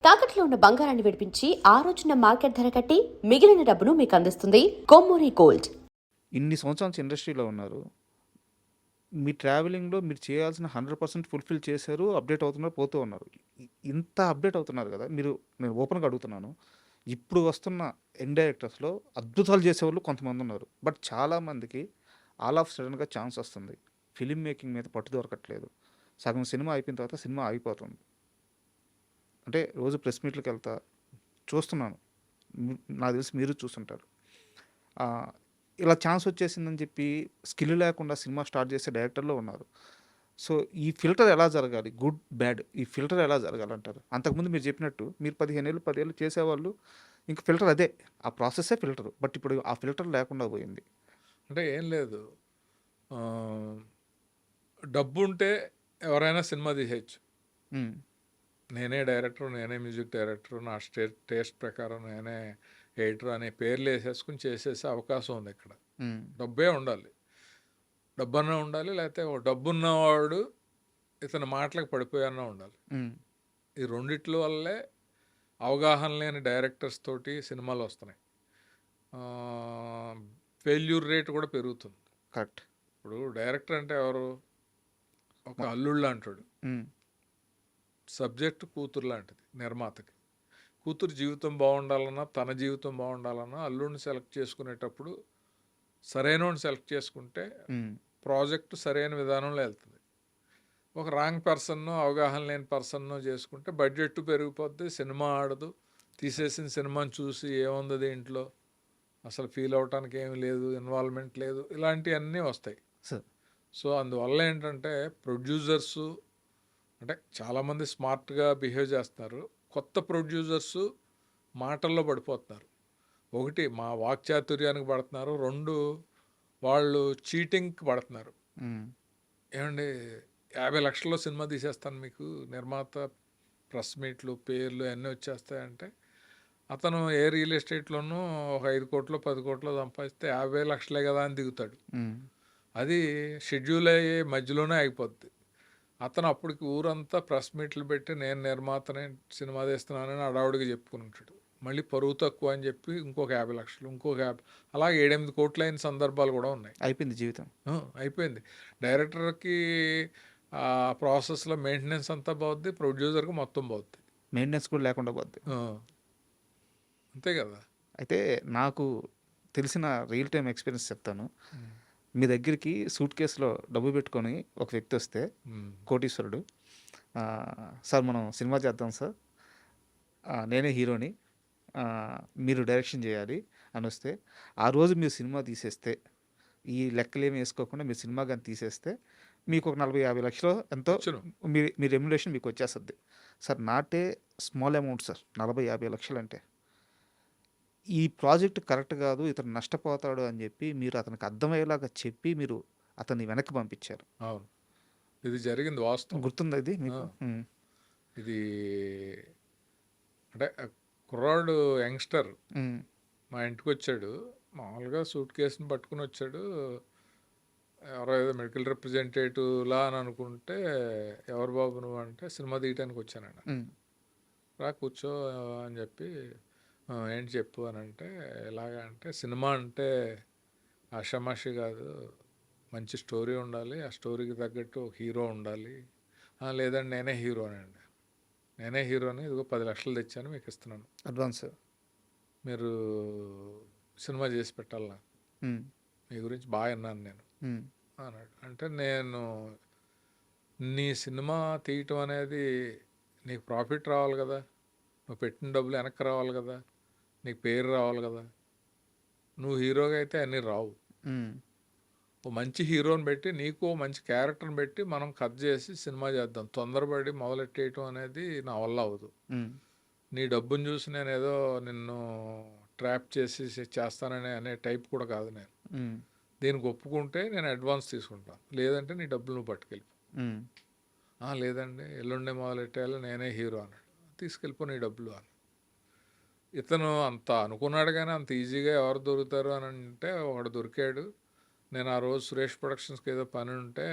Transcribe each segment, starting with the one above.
తాకట్లో ఉన్న బంగారాన్ని విడిపించి ఆ రోజున మార్కెట్ ధర కట్టి మిగిలిన డబ్బును మీకు అందిస్తుంది కొమ్మూరి గోల్డ్. ఇన్ని సంవత్సరాల నుంచి ఇండస్ట్రీలో ఉన్నారు. మీ ట్రావెలింగ్‌లో మీరు చేయాల్సిన 100% ఫుల్‌ఫిల్ చేశారు. అప్‌డేట్ అవుతున్నారు, పోతూ ఉన్నారు. ఇంత అప్‌డేట్ అవుతున్నారు గదా! నేను ఓపెన్‌గా అడుగుతున్నాను. ఇప్పుడు వస్తున్న యంగ్ డైరెక్టర్స్‌లో అద్భుతాలు చేసేవాళ్ళు కొంతమందున్నారు. బట్ చాలామందికి ఆల్ ఆఫ్ సడెన్‌గా ఛాన్స్ వస్తుంది. ఫిల్మ్ మేకింగ్ మీద పట్టు దొరకట్లేదు. సగం సినిమా అయిపోయిన తర్వాత సినిమా ఆగిపోతుంది. అంటే రోజు ప్రెస్ మీట్‌లకెళ్తా చూస్తున్నాను. నాకు తెలిసి మీరు చూసుంటారు. ఇలా ఛాన్స్ వచ్చేసిందని చెప్పి స్కిల్ లేకుండా సినిమా స్టార్ట్ చేసే డైరెక్టర్లు ఉన్నారు. సో, ఈ ఫిల్టర్ ఎలా జరగాలి? గుడ్, బ్యాడ్ ఈ ఫిల్టర్ ఎలా జరగాలంటారు? అంతకుముందు మీరు చెప్పినట్టు మీరు 15 ఏళ్ళు, 10 ఏళ్ళు చేసేవాళ్ళు ఇంక ఫిల్టర్ అదే. ఆ ప్రాసెస్సే ఫిల్టర్. బట్ ఇప్పుడు ఆ ఫిల్టర్ లేకుండా పోయింది. అంటే ఏం లేదు. ఆహ్, డబ్బుంటే ఎవరైనా సినిమా తీసేయొచ్చు. హ్మ్. నేనే డైరెక్టర్, నేనే మ్యూజిక్ డైరెక్టర్, నా టేస్ట్ ప్రకారం నేనే ఎడిటర్ అనే పేర్లు వేసేసుకుని చేసేసే అవకాశం ఉంది ఇక్కడ. హ్మ్. డబ్బే ఉండాలి. డబ్బన్నా ఉండాలి, లేకపోతే డబ్బున్నవాడు ఇతని మాటలకు పడిపోయన్నా ఉండాలి. హ్మ్. ఈ రెండిట్ల వల్లే అవగాహన లేని డైరెక్టర్స్ తోటి సినిమాలు వస్తున్నాయి. ఫెయిల్యూర్ రేట్ కూడా పెరుగుతుంది. కరెక్ట్. ఇప్పుడు డైరెక్టర్ అంటే ఎవరు? ఒక అల్లుళ్ళు అంటాడు. హ్మ్. సబ్జెక్ట్ కూతురు లాంటిది నిర్మాతకి. కూతురు జీవితం బాగుండాలన్నా, తన జీవితం బాగుండాలన్నా అల్లుడిని సెలెక్ట్ చేసుకునేటప్పుడు సరైనోడిని సెలెక్ట్ చేసుకుంటే హ్మ్. ప్రాజెక్టు సరైన విధానంలో వెళ్తుంది. ఒక రాంగ్ పర్సన్ను, అవగాహన లేని పర్సన్ను చేసుకుంటే బడ్జెట్ పెరిగిపోద్ది, సినిమా ఆడదు. తీసేసిన సినిమాని చూసి ఏముంది దీంట్లో, అసలు ఫీల్ అవటానికి ఏమి లేదు, ఇన్వాల్వ్మెంట్ లేదు, ఇలాంటివన్నీ వస్తాయి. సార్. సో అందువల్ల ఏంటంటే ప్రొడ్యూసర్సు అంటే చాలామంది స్మార్ట్గా బిహేవ్ చేస్తున్నారు. కొత్త ప్రొడ్యూసర్సు మాటల్లో పడిపోతున్నారు. ఒకటి మా వాక్చాతుర్యానికి పడుతున్నారు, రెండు వాళ్ళు చీటింగ్కి పడుతున్నారు. హ్మ్. ఏమండి 50 లక్షల్లో సినిమా తీసేస్తాను మీకు, నిర్మాత ప్రెస్ మీట్లు పేర్లు అన్నీ వచ్చేస్తాయంటే అతను ఏ రియల్ ఎస్టేట్లోనూ ఒక 5 కోట్లు 10 కోట్లు సంపాదిస్తే 50 లక్షలే కదా అని దిగుతాడు. హ్మ్. అది షెడ్యూల్ అయ్యే మధ్యలోనే అయిపోద్ది. అతను అప్పటికి ఊరంతా ప్రెస్ మీట్లు పెట్టి నేను నిర్మాతనే సినిమా తీస్తున్నానని అడావుడిగా చెప్పుకుని ఉంటాడు. మళ్ళీ పరువు తక్కువ అని చెప్పి ఇంకొక 50 లక్షలు, ఇంకొక 50, అలాగే 7-8 కోట్లు అయిన సందర్భాలు కూడా ఉన్నాయి. అయిపోయింది జీవితం. అయిపోయింది. డైరెక్టర్కి ఆ ప్రాసెస్లో మెయింటెనెన్స్ అంతా బాగుద్ది, ప్రొడ్యూసర్కి మొత్తం బాగుద్ది. మెయింటెనెన్స్ కూడా లేకుండా పోద్ది. అంతే కదా. అయితే నాకు తెలిసిన రియల్ టైమ్ ఎక్స్పీరియన్స్ చెప్తాను. మీ దగ్గరికి సూట్ కేసులో డబ్బు పెట్టుకొని ఒక వ్యక్తి వస్తే, కోటీశ్వరుడు, సార్ మనం సినిమా చేద్దాం సార్, నేనే హీరోని, మీరు డైరెక్షన్ చేయాలి అని వస్తే, ఆ రోజు మీరు సినిమా తీసేస్తే, ఈ లెక్కలేమి వేసుకోకుండా మీరు సినిమా కానీ తీసేస్తే మీకు ఒక 40-50 లక్షలు ఎంతో మీ రెమ్యునరేషన్ మీకు వచ్చేస్తుంది. Sir not a small amount sir, 40-50 లక్షలు అంటే. ఈ ప్రాజెక్ట్ కరెక్ట్ కాదు, ఇతను నష్టపోతాడు అని చెప్పి మీరు అతనికి అర్థమయ్యేలాగా చెప్పి మీరు అతన్ని వెనక్కి పంపించారు. అవును, ఇది జరిగింది, వాస్తవం. గుర్తుందా ఇది మీకు? ఇది అంటే కుర్రాడు యంగ్స్టర్ మా ఇంటికి వచ్చాడు. మామూలుగా సూట్ కేసుని పట్టుకుని వచ్చాడు. ఎవరో ఏదో మెడికల్ రిప్రజెంటేటివ్లా అని అనుకుంటే, ఎవరు బాబు నువ్వు అంటే, సినిమా తీయటానికి వచ్చానండి. రా కూర్చో అని చెప్పి, ఏంటి చెప్పు అని అంటే, ఎలాగా అంటే సినిమా అంటే ఆషామాషి కాదు, మంచి స్టోరీ ఉండాలి, ఆ స్టోరీకి తగ్గట్టు హీరో ఉండాలి. లేదండి నేనే హీరోనండి, నేనే హీరోని, ఇదిగో 10 లక్షలు తెచ్చాను మీకు ఇస్తున్నాను అడ్వాన్స్, మీరు సినిమా చేసి పెట్టాలి నాకు, మీ గురించి బాగా విన్నాను నేను అన్నాడు. అంటే నేను నీ సినిమా తీయటం అనేది నీకు ప్రాఫిట్ రావాలి కదా, నువ్వు పెట్టిన డబ్బులు వెనక్కి రావాలి కదా, నీకు పేరు రావాలి కదా, నువ్వు హీరోగా అయితే అన్నీ రావు. ఓ మంచి హీరోని పెట్టి, నీకు మంచి క్యారెక్టర్ని పెట్టి మనం కట్ చేసి సినిమా చేద్దాం. తొందరపడి మొదలెట్టేయటం అనేది నా వల్ల అవ్వదు. నీ డబ్బుని చూసి నేను ఏదో నిన్ను ట్రాప్ చేసి చేస్తానని అనే టైప్ కూడా కాదు నేను. దీనికి ఒప్పుకుంటే నేను అడ్వాన్స్ తీసుకుంటాను, లేదంటే నీ డబ్బులు నువ్వు పట్టుకెళ్ళిపో. లేదండి ఎల్లుండే మొదలెట్టేయాలి, నేనే హీరో అన్నాడు. తీసుకెళ్ళిపో నీ డబ్బులు అని. ఇతను అంత అనుకున్నాడు, కానీ అంత ఈజీగా ఎవరు దొరుకుతారు అని అంటే ఒకడు దొరికాడు. నేను ఆ రోజు సురేష్ ప్రొడక్షన్స్కి ఏదో పని ఉంటే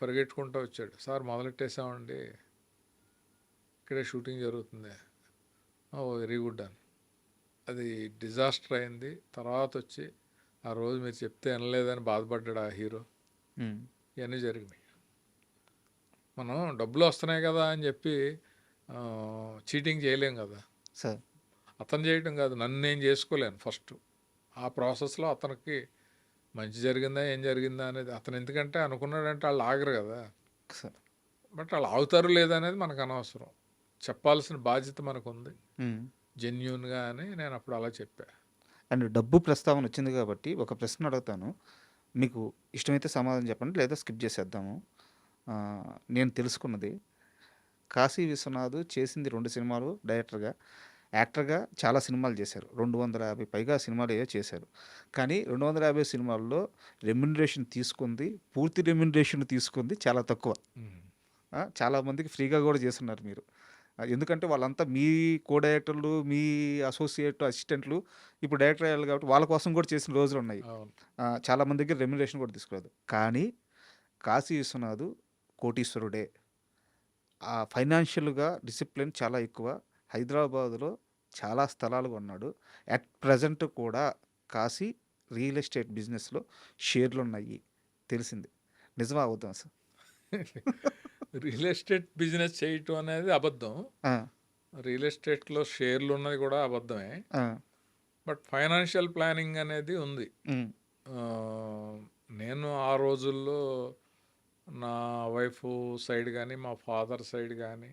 పరిగెట్టుకుంటూ వచ్చాడు. సార్ మొదలెట్టేసామండి, ఇక్కడే షూటింగ్ జరుగుతుంది. వెరీ గుడ్ అని. అది డిజాస్టర్ అయింది. తర్వాత వచ్చి ఆ రోజు మీరు చెప్తే వినలేదని బాధపడ్డాడు ఆ హీరో. ఇవన్నీ జరిగినాయి. మనం డబ్బులు వస్తున్నాయి కదా అని చెప్పి చీటింగ్ చేయలేం కదా. సార్ అతను చేయటం కాదు, నన్ను నేను చేసుకోలేను ఫస్ట్. ఆ ప్రాసెస్లో అతనికి మంచి జరిగిందా ఏం జరిగిందా అనేది అతను ఎందుకంటే అనుకున్నాడంటే వాళ్ళు ఆగరు కదా. సార్ బట్ వాళ్ళు ఆగుతారు లేదా అనేది మనకు అనవసరం. చెప్పాల్సిన బాధ్యత మనకు ఉంది జెన్యూన్గా అని నేను అప్పుడు అలా చెప్పా. అండ్ డబ్బు ప్రస్తావన వచ్చింది కాబట్టి ఒక ప్రశ్న అడుగుతాను, మీకు ఇష్టమైతే సమాధానం చెప్పండి, లేదా స్కిప్ చేసేద్దాము. నేను తెలుసుకున్నది, కాశీ విశ్వనాథ్ చేసింది 2 సినిమాలు డైరెక్టర్గా. యాక్టర్గా చాలా సినిమాలు చేశారు, 250 పైగా సినిమాలు ఏవో చేశారు. కానీ 250 సినిమాల్లో రెమ్యునరేషన్ తీసుకుంది, పూర్తి రెమ్యునరేషన్ తీసుకుంది చాలా తక్కువ. చాలామందికి ఫ్రీగా కూడా చేస్తున్నారు మీరు. ఎందుకంటే వాళ్ళంతా మీ కో డైరెక్టర్లు, మీ అసోసియేట్ అసిస్టెంట్లు ఇప్పుడు డైరెక్టర్ అయ్యారు కాబట్టి వాళ్ళ కోసం కూడా చేసిన రోజులు ఉన్నాయి. అవును. చాలామంది దగ్గర రెమ్యునరేషన్ కూడా తీసుకోలేదు. కానీ కాశీ విశ్వనాథ్ కోటీశ్వరుడే. ఫైనాన్షియల్గా డిసిప్లిన్ చాలా ఎక్కువ. హైదరాబాదులో చాలా స్థలాలు కొన్నాడు. అట్ ప్రజెంట్ కూడా కాశీ రియల్ ఎస్టేట్ బిజినెస్లో షేర్లు ఉన్నాయి, తెలిసింది. నిజమా అవుతాం సార్? రియల్ ఎస్టేట్ బిజినెస్ చేయటం అనేది అబద్ధం. రియల్ ఎస్టేట్లో షేర్లు ఉన్నది కూడా అబద్ధమే. బట్ ఫైనాన్షియల్ ప్లానింగ్ అనేది ఉంది. నేను ఆ రోజుల్లో నా వైఫ్ సైడ్ కానీ మా ఫాదర్ సైడ్ కానీ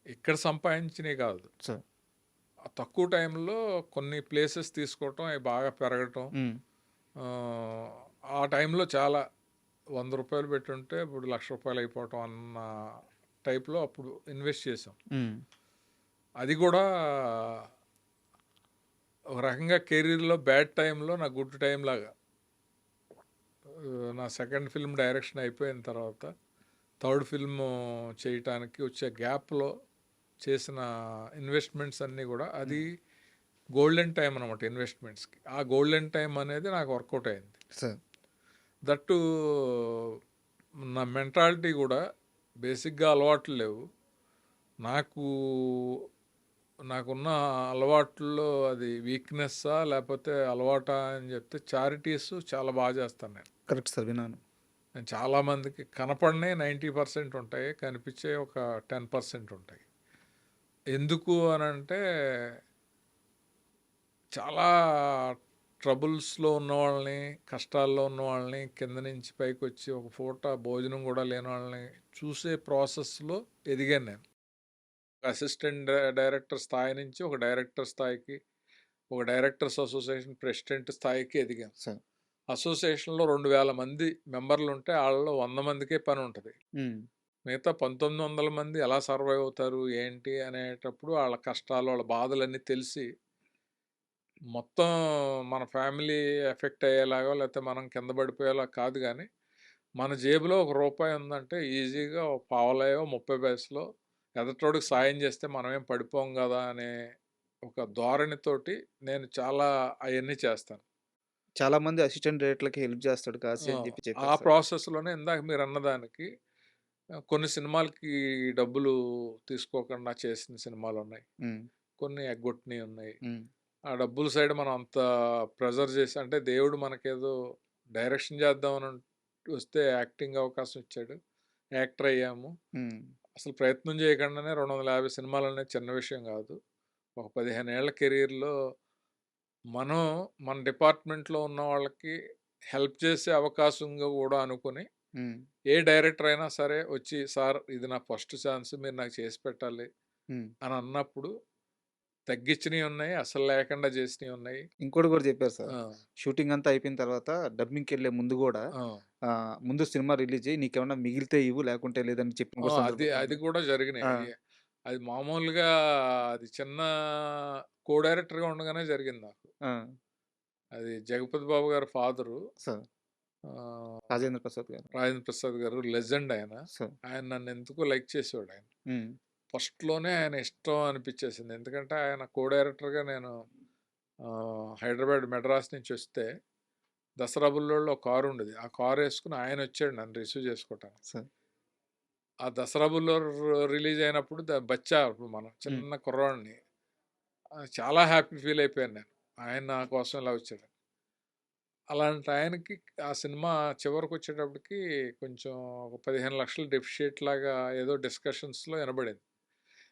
ఇక్కడ సంపాదించినవి కాదు, తక్కువ టైంలో కొన్ని ప్లేసెస్ తీసుకోవటం, అవి బాగా పెరగటం. ఆ టైంలో చాలా 100 రూపాయలు పెట్టుంటే ఇప్పుడు 1,00,000 రూపాయలు అయిపోవటం అన్న టైప్లో అప్పుడు ఇన్వెస్ట్ చేసాం. అది కూడా ఒక రకంగా కెరీర్లో బ్యాడ్ టైంలో నా గుడ్ టైం లాగా. నా సెకండ్ ఫిల్మ్ డైరెక్షన్ అయిపోయిన తర్వాత థర్డ్ ఫిల్మ్ చేయటానికి వచ్చే గ్యాప్లో చేసిన ఇన్వెస్ట్మెంట్స్ అన్నీ కూడా అది గోల్డెన్ టైం అనమాట ఇన్వెస్ట్మెంట్స్కి. ఆ గోల్డెన్ టైం అనేది నాకు వర్కౌట్ అయింది. దట్టు నా మెంటాలిటీ కూడా బేసిక్గా అలవాట్లు లేవు నాకున్న అలవాట్లలో అది వీక్నెస్సా లేకపోతే అలవాటా అని చెప్తే చారిటీస్ చాలా బాగా చేస్తాను నేను. కరెక్ట్ సార్, విన్నాను. నేను చాలామందికి కనపడినే 90% ఉంటాయి, కనిపించే ఒక 10% ఉంటాయి. ఎందుకు అని అంటే చాలా ట్రబుల్స్లో ఉన్న వాళ్ళని, కష్టాల్లో ఉన్న వాళ్ళని, కింద నుంచి పైకి వచ్చి ఒక పూట భోజనం కూడా లేని వాళ్ళని చూసే ప్రాసెస్లో ఎదిగాను నేను. అసిస్టెంట్ డైరెక్టర్ స్థాయి నుంచి ఒక డైరెక్టర్ స్థాయికి, ఒక డైరెక్టర్స్ అసోసియేషన్ ప్రెసిడెంట్ స్థాయికి ఎదిగాను. అసోసియేషన్లో 2,000 మంది మెంబర్లు ఉంటే వాళ్ళలో 100 మందికే పని ఉంటుంది. మిగతా 1,900 మంది ఎలా సర్వైవ్ అవుతారు ఏంటి అనేటప్పుడు వాళ్ళ కష్టాలు, వాళ్ళ బాధలన్నీ తెలిసి మొత్తం మన ఫ్యామిలీ ఎఫెక్ట్ అయ్యేలాగా లేకపోతే మనం కింద పడిపోయేలా కాదు, కానీ మన జేబులో ₹1 ఉందంటే ఈజీగా ఒక పావలాయో 30 పైసలో ఎదటోడికి సాయం చేస్తే మనమేం పడిపోం కదా అనే ఒక ధోరణితోటి నేను చాలా అవన్నీ చేస్తాను. చాలా మంది అసిస్టెంట్ డైరెక్టర్లకి హెల్ప్ చేస్తాడు కాశీ అని చెప్పి ఆ చెప్పారు. ప్రాసెస్లోనే ఇందాక మీరు అన్నదానికి కొన్ని సినిమాలకి డబ్బులు తీసుకోకుండా చేసిన సినిమాలు ఉన్నాయి, కొన్ని ఎగ్గొట్టినవి ఉన్నాయి. ఆ డబ్బుల సైడ్ మనం అంత ప్రెజర్ చేసి, అంటే దేవుడు మనకేదో డైరెక్షన్ చేద్దామని వస్తే యాక్టింగ్ అవకాశం ఇచ్చాడు, యాక్టర్ అయ్యాము. అసలు ప్రయత్నం చేయకుండానే 250 సినిమాలు అనేది చిన్న విషయం కాదు. ఒక 15 ఏళ్ల కెరీర్లో మనం మన డిపార్ట్మెంట్లో ఉన్న వాళ్ళకి హెల్ప్ చేసే అవకాశంగా కూడా అనుకుని ఏ డైరెక్టర్ అయినా సరే వచ్చి, సార్ ఇది నా ఫస్ట్ ఛాన్స్, మీరు నాకు చేసి పెట్టాలి అని అన్నప్పుడు తగ్గించినవి ఉన్నాయి, అసలు లేకుండా చేసినవి ఉన్నాయి. ఇంకోటి కూడా చెప్పారు సార్, షూటింగ్ అంతా అయిపోయిన తర్వాత డబ్బింగ్కి వెళ్ళే ముందు కూడా ముందు సినిమా రిలీజ్ అయ్యి నీకేమన్నా మిగిలితే ఇవ్వు లేకుంటే లేదని చెప్పి అది కూడా జరిగినాయి. అది మామూలుగా అది చిన్న కో డైరెక్టర్గా ఉండగానే జరిగింది నాకు. అది జగపతి బాబు గారు ఫాదరు రాజేంద్ర ప్రసాద్ గారు లెజెండ్. ఆయన నన్ను ఎందుకో లైక్ చేసేవాడు. ఆయన ఫస్ట్లోనే ఆయన ఇష్టం అనిపించేసింది, ఎందుకంటే ఆయన కో డైరెక్టర్గా నేను హైదరాబాద్ మెడ్రాస్ నుంచి వస్తే దసరా బుల్లోళ్ళలో కారు ఉండేది, ఆ కారు వేసుకుని ఆయన వచ్చాడు నన్ను రిసీవ్ చేసుకోవటానికి. ఆ దసరా బుల్లో రిలీజ్ అయినప్పుడు బచ్చా మనం చిన్న కుర్రాడిని చాలా హ్యాపీ ఫీల్ అయిపోయాను నేను. ఆయన నా కోసం ఇలా వచ్చాడు. అలాంటి ఆయనకి ఆ సినిమా చివరికొచ్చేటప్పటికి కొంచెం ఒక 15,00,000 డెఫిషియేట్ లాగా ఏదో డిస్కషన్స్‌లో వినబడింది.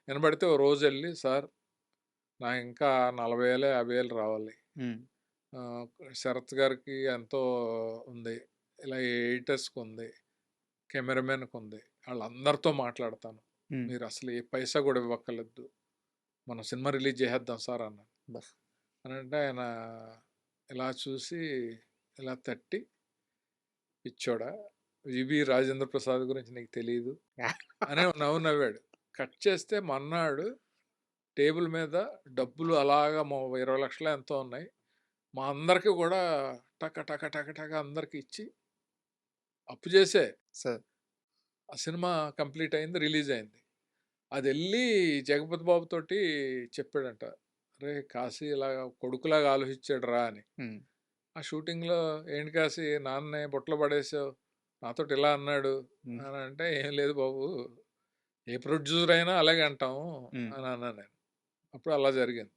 వినబడితే ఓ రోజెళ్ళి, "సార్ నాకు ఇంకా 40,000, 50,000 రావాలి. హ్మ్. ఆహ్, శరత్ గారికి ఎంతో ఉంది. ఇలా ఎడిటర్స్‌కి ఉంది. కెమెరామెన్‌కి ఉంది. ఆళ్ళందరితో మాట్లాడతాను. హ్మ్. మీరు అసలు ఏ పైసా కూడా ఇవ్వక్కర్లేదు. మనం సినిమా రిలీజ్ చేసేద్దాం సార్" అన్నాను. అబ్బా! అనంటే ఆయన ఇలా చూసి ఇలా తట్టి, "పిచ్చోడా! 'వివి రాజేంద్ర ప్రసాద్' గురించి నీకు తెలీదు" అని నవ్వు నవ్వాడు. కట్ చేస్తే మర్నాడు టేబుల్ మీద డబ్బులు అలాగా 20,00,000 ఎంతో ఉన్నాయి. మా అందరికి కూడా టక టక టక టక అందరికి ఇచ్చి అప్పు చేసే సార్. ఆ సినిమా కంప్లీట్ అయింది, రిలీజ్ అయింది. అదెళ్ళి జగపతి బాబు తోటి చెప్పాడంట. "అరే! కాశీ ఇలాగా కొడుకులాగా ఆలోచించాడురా" అని. హ్మ్. ఆ షూటింగ్‌లో, "ఏంటి కాశీ నాన్నే బుట్టలో పడేసావు. నాతోటి ఇలా అన్నాడు" హ్మ్. అని అంటే, "ఏం లేదు బాబు. ఏ ప్రొడ్యూసర్ అయినా అలాగే అంటాం" హ్మ్. అని అన్నా నేను. అప్పుడు అలా జరిగింది.